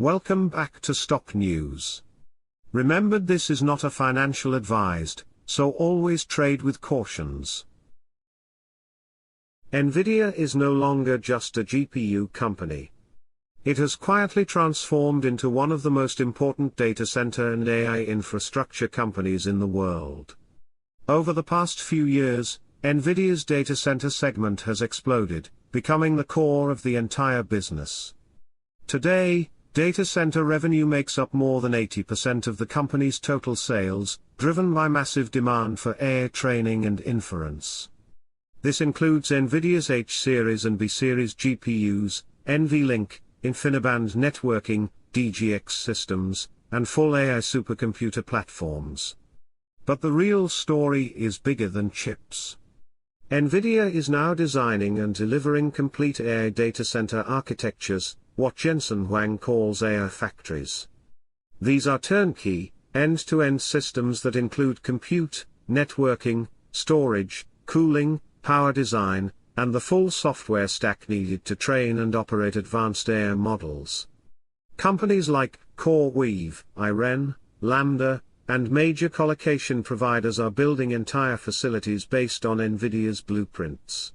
Welcome back to Stock News. Remember, this is not a financial advised, so always trade with cautions. NVIDIA is no longer just a GPU company. It has quietly transformed into one of the most important data center and AI infrastructure companies in the world. Over the past few years, NVIDIA's data center segment has exploded, becoming the core of the entire business. Today, data center revenue makes up more than 80% of the company's total sales, driven by massive demand for AI training and inference. This includes NVIDIA's H-series and B-series GPUs, NVLink, InfiniBand networking, DGX systems, and full AI supercomputer platforms. But the real story is bigger than chips. NVIDIA is now designing and delivering complete AI data center architectures, what Jensen Huang calls AI factories. These are turnkey, end-to-end systems that include compute, networking, storage, cooling, power design, and the full software stack needed to train and operate advanced AI models. Companies like CoreWeave, IREN, Lambda, and major colocation providers are building entire facilities based on NVIDIA's blueprints.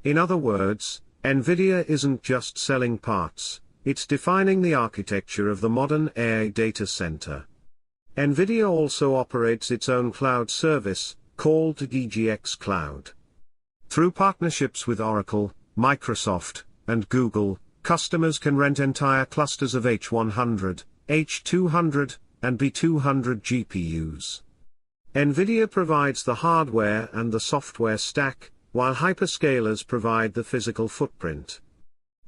In other words, NVIDIA isn't just selling parts, it's defining the architecture of the modern AI data center. NVIDIA also operates its own cloud service, called DGX Cloud. Through partnerships with Oracle, Microsoft, and Google, customers can rent entire clusters of H100, H200, and B200 GPUs. NVIDIA provides the hardware and the software stack, while hyperscalers provide the physical footprint.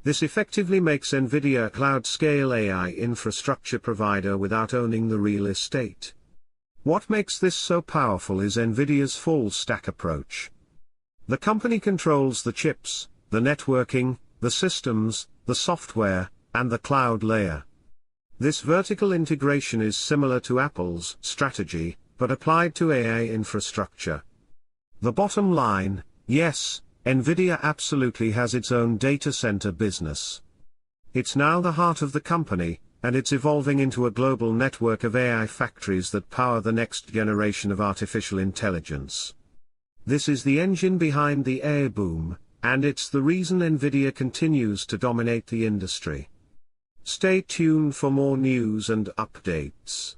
This effectively makes NVIDIA a cloud-scale AI infrastructure provider without owning the real estate. What makes this so powerful is NVIDIA's full-stack approach. The company controls the chips, the networking, the systems, the software, and the cloud layer. This vertical integration is similar to Apple's strategy, but applied to AI infrastructure. The bottom line: yes, NVIDIA absolutely has its own data center business. It's now the heart of the company, and it's evolving into a global network of AI factories that power the next generation of artificial intelligence. This is the engine behind the AI boom, and it's the reason NVIDIA continues to dominate the industry. Stay tuned for more news and updates.